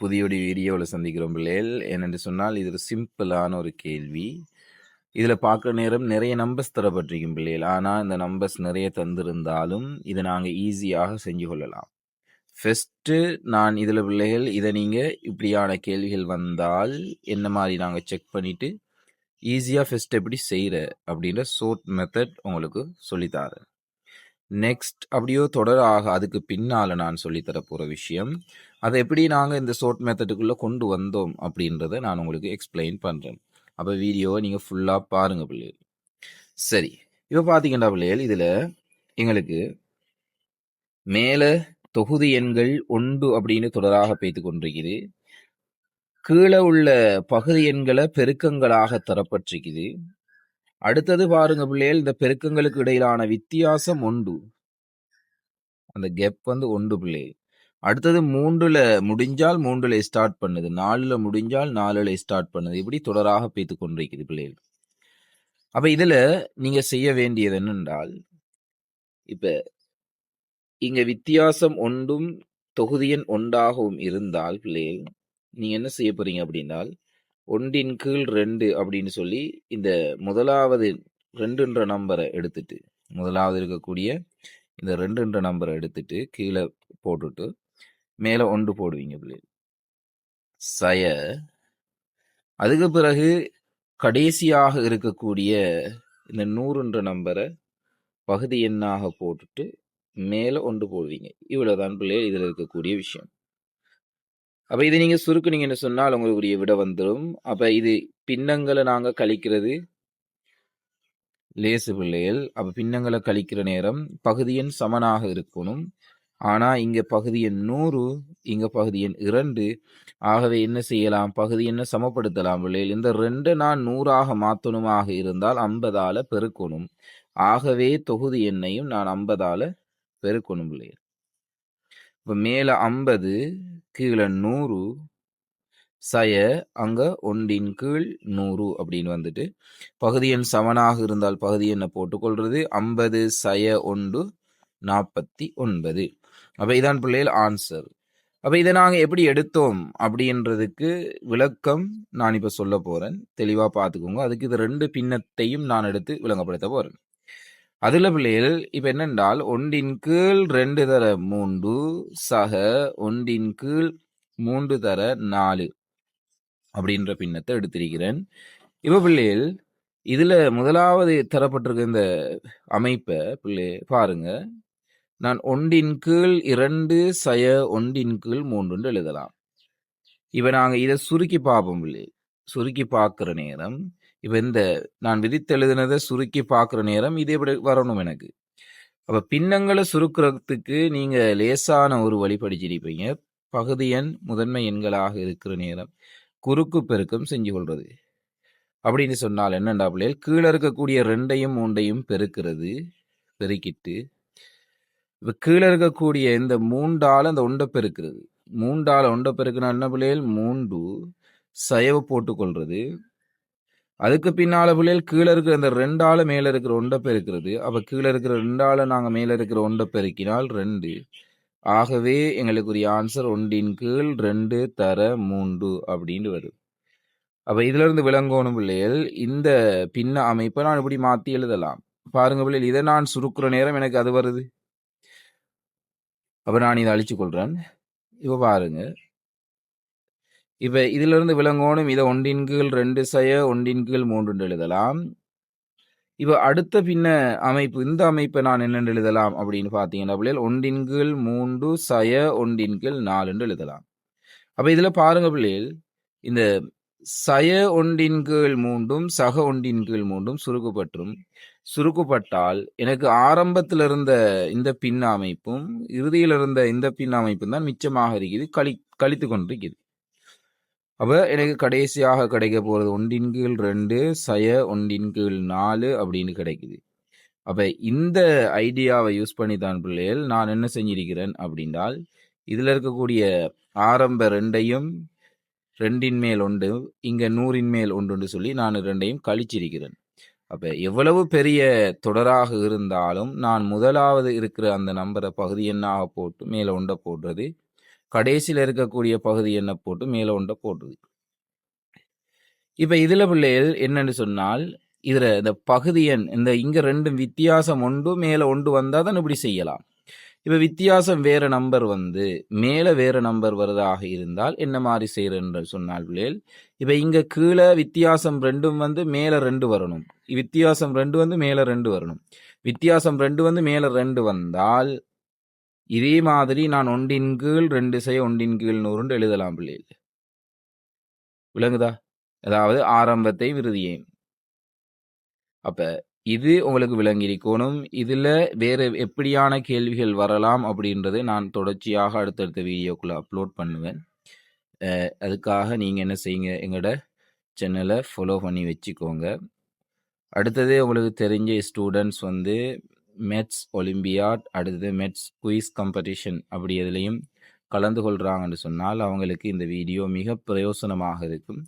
புதிய ஒரு வீடியோவில் சந்திக்கிறோம் பிள்ளைகள். ஏனென்று சொன்னால் இது ஒரு சிம்பிளான ஒரு கேள்வி. இதில் பார்க்குற நேரம் நிறைய நம்பர்ஸ் தரப்பட்டிருக்கும் பிள்ளைகள். ஆனால் இந்த நம்பர்ஸ் நிறைய தந்திருந்தாலும் இதை நாங்கள் ஈஸியாக செஞ்சு கொள்ளலாம். ஃபஸ்ட்டு நான் இதில் பிள்ளைகள் இதை நீங்கள் இப்படியான கேள்விகள் வந்தால் என்ன மாதிரி நாங்கள் செக் பண்ணிவிட்டு ஈஸியாக ஃபஸ்ட் எப்படி செய்கிற அப்படின்ற ஷார்ட் மெத்தட் உங்களுக்கு சொல்லித்தாரேன். நெக்ஸ்ட் அப்படியோ தொடராக அதுக்கு பின்னால் நான் சொல்லித்தர போகிற விஷயம், அதை எப்படி நாங்கள் இந்த ஷார்ட் மெத்தடுக்குள்ளே கொண்டு வந்தோம் அப்படின்றத நான் உங்களுக்கு எக்ஸ்பிளைன் பண்ணுறேன். அப்போ வீடியோவை நீங்கள் ஃபுல்லாக பாருங்கள் பிள்ளைகள். சரி, இப்போ பார்த்தீங்கன்னா பிள்ளைகள் இதில் எங்களுக்கு மேலே தொகுதி எண்கள் 1 அப்படின்னு தொடராக பேத்து கொண்டிருக்குது. கீழே உள்ள பகுதி எண்களை பெருக்கங்களாக தரப்பட்டிருக்குது. அடுத்தது பாருங்க பிள்ளைகள், இந்த பெருக்கங்களுக்கு இடையிலான வித்தியாசம் 1, அந்த கேப் வந்து 1 பிள்ளைகள். அடுத்தது 3ல முடிஞ்சால் 3ல ஸ்டார்ட் பண்ணுது, 4ல முடிஞ்சால் 4ல ஸ்டார்ட் பண்ணுது. இப்படி தொடராக பேத்து கொண்டிருக்குது பிள்ளைகள். அப்ப இதுல நீங்க செய்ய வேண்டியது என்னென்றால், இப்ப இங்க வித்தியாசம் 1ம் தொகுதி எண் 1ஆகவும் இருந்தால் பிள்ளைகள், நீங்க என்ன செய்ய போறீங்க அப்படின்னால் 1/2 அப்படின்னு சொல்லி இந்த முதலாவது 2ன்ற நம்பரை எடுத்துட்டு, முதலாவது இருக்கக்கூடிய இந்த 2ன்ற நம்பரை எடுத்துட்டு கீழே போட்டுட்டு மேலே 1 போடுவீங்க பிள்ளைகள். சய அதுக்கு பிறகு கடைசியாக இருக்கக்கூடிய இந்த 100ன்ற நம்பரை பகுதி எண்ணாக போட்டுட்டு மேலே 1 போடுவீங்க. இவ்வளவுதான் பிள்ளைகள் இதில் இருக்கக்கூடிய விஷயம். அப்ப இதை நீங்க சுருக்குனீங்கன்னு சொன்னால் உங்களுக்குரிய விட வந்துடும். அப்ப இது பின்னங்களை நாங்க கழிக்கிறது லேசு பிள்ளைகள். அப்ப பின்னங்களை கழிக்கிற நேரம் பகுதி எண் சமனாக இருக்கணும். ஆனா இங்க பகுதி எண் 100, இங்க பகுதி எண் 2. ஆகவே என்ன செய்யலாம், பகுதி எண்ணை சமப்படுத்தலாம் பிள்ளைகள். இந்த 2 நான் 100ஆக மாற்றணுமாக இருந்தால் 50ஆல பெருக்கணும். ஆகவே தொகுதி எண்ணையும் நான் 50ஆல பெருக்கணும் பிள்ளைகள். இப்ப மேல 50 கீழே 100 சய அங்க 1/100 அப்படின்னு வந்துட்டு பகுதி எண் சமனாக இருந்தால் பகுதி எண்ணை போட்டுக்கொள்றது. 50 சய 1 49. அப்ப இதான் பிள்ளைகள் ஆன்சர். அப்ப இதை நாங்க எப்படி எடுத்தோம் அப்படின்றதுக்கு விளக்கம் நான் இப்ப சொல்ல போறேன், தெளிவா பார்த்துக்கோங்க. அதுக்கு இது 2 பின்னத்தையும் நான் எடுத்து விளங்கப்படுத்த போறேன். அதுல பிள்ளைகள் இப்ப என்னென்றால் 1/2 தர 3 சக 1/3 தர 4 அப்படின்ற பின்னத்தை எடுத்திருக்கிறேன். இப்ப பிள்ளைகள் இதுல முதலாவது தரப்பட்டிருக்க இந்த அமைப்பை பிள்ளை பாருங்க, நான் 1/2 சய 1/3 எழுதலாம். இப்ப நாங்க இதை சுருக்கி பார்ப்போம் பிள்ளை. சுருக்கி பார்க்கிற நேரம் இப்ப இந்த நான் விதித்து எழுதினதை சுருக்கி பார்க்கிற நேரம் இது எப்படி வரணும் எனக்கு. அப்ப பின்னங்களை சுருக்கிறதுக்கு நீங்க லேசான ஒரு வழி படிச்சிருப்பீங்க. பகுதி எண் முதன்மை எண்களாக இருக்கிற நேரம் குறுக்கு பெருக்கம் செஞ்சு கொள்றது. அப்படின்னு சொன்னால் என்னண்டா பிள்ளைகள், கீழே இருக்கக்கூடிய 2ஐயும் 3ஐயும் பெருக்கிறது. பெருக்கிட்டு இப்ப கீழே இருக்கக்கூடிய இந்த 3ஆல அந்த 1 பெருக்கிறது. 3ஆல 1 பெருக்குனா என்ன பிள்ளைகள், 3 சயவை போட்டுக்கொள்றது. அதுக்கு பின்னால பிள்ளைகள் கீழே இருக்கிற இந்த 2ஆல மேல இருக்கிற 1 பெருக்கிறது. அப்ப கீழே இருக்கிற 2ஆல நாங்க மேல இருக்கிற 1 பெருக்கினால் 2. ஆகவே எங்களுக்குரிய ஆன்சர் 1/2 தர 3 அப்படின்னு வருது. அப்ப இதுல இருந்து விளங்கணும் பிள்ளைகள், இந்த பின்ன அமைப்பை நான் இப்படி மாத்தி எழுதலாம். பாருங்க பிள்ளைகள், இதை நான் சுருக்குற நேரம் எனக்கு அது வருது. அப்ப நான் இதை அழிச்சு கொள்றேன். இப்ப பாருங்க, இப்ப இதுல இருந்து விளங்கணும், இதை 1/2 சய 1/3 எழுதலாம். இப்ப அடுத்த பின்ன அமைப்பு, இந்த அமைப்பை நான் என்னென்று எழுதலாம் அப்படின்னு பார்த்தீங்கன்னா பிள்ளைகள் 1/3 சய 1/4 எழுதலாம். அப்ப இதுல பாருங்க பிள்ளைகள், இந்த சய 1/3 சக 1/3 சுருக்கப்பட்டும். சுருக்கப்பட்டால் எனக்கு ஆரம்பத்தில் இருந்த இந்த பின்ன அமைப்பும் இறுதியில் இருந்த இந்த பின்ன அமைப்பும் தான் மிச்சமாக இருக்குது, கழித்து கொண்டிருக்குது. அப்ப எனக்கு கடைசியாக கிடைக்க போறது 1/2 சய 1/4 அப்படின்னு கிடைக்குது. அப்ப இந்த ஐடியாவை யூஸ் பண்ணி தான் பிள்ளைகள் நான் என்ன செஞ்சிருக்கிறேன் அப்படின்னால், இதுல இருக்கக்கூடிய ஆரம்ப 2ஐயும் 2ன் மேல் 1 இங்க 100ன் மேல் 1 சொல்லி நான் 2ஐயும் கழிச்சிருக்கிறேன். அப்ப எவ்வளவு பெரிய தொடராக இருந்தாலும் நான் முதலாவது இருக்கிற அந்த நம்பரை பகுதி எண்ணாக போட்டு மேல 1 போடுறது. கடைசியில இருக்கக்கூடிய பகுதி எண்ணை போட்டு மேலே ஒன்றை போட்டுது. இப்போ இதில் பிள்ளைகள் என்னன்னு சொன்னால் இதில் இந்த பகுதி எண் இங்கே ரெண்டும் வித்தியாசம் ஒன்று மேலே ஒன்று வந்தால் தான் இப்படி செய்யலாம். இப்போ வித்தியாசம் வேறு நம்பர் வந்து மேலே வேறு நம்பர் வருதாக இருந்தால் என்ன மாதிரி செய்கிறேன்னு சொன்னால் பிள்ளைகள், இப்போ இங்கே கீழே வித்தியாசம் ரெண்டும் வந்து மேலே 2 வரணும், வித்தியாசம் 2 வந்து மேலே 2 வரணும், வித்தியாசம் 2 வந்து மேலே 2 வந்தால் இதே மாதிரி நான் 1/2 2 செய்ய 1/2 100 எழுதலாம் பிள்ளைகள். விளங்குதா? அதாவது ஆரம்பத்தை விருதியேன். அப்ப இது உங்களுக்கு விளங்கியிருக்கணும். இதில் வேறு எப்படியான கேள்விகள் வரலாம் அப்படின்றது நான் தொடர்ச்சியாக அடுத்தடுத்த வீடியோக்குள்ளே அப்லோட் பண்ணுவேன். அதுக்காக நீங்கள் என்ன செய்யுங்க, எங்களோட சேனலை ஃபாலோ பண்ணி வச்சுக்கோங்க. அடுத்தது உங்களுக்கு தெரிஞ்ச ஸ்டூடெண்ட்ஸ் வந்து மேத்ஸ் ஒலிம்பியாட், அடுத்தது மேத்ஸ் குயிஸ் காம்படிஷன் அப்படி எதுலேயும் கலந்து கொள்கிறாங்கன்னு சொன்னால் அவங்களுக்கு இந்த வீடியோ மிக பிரயோசனமாக இருக்கும்.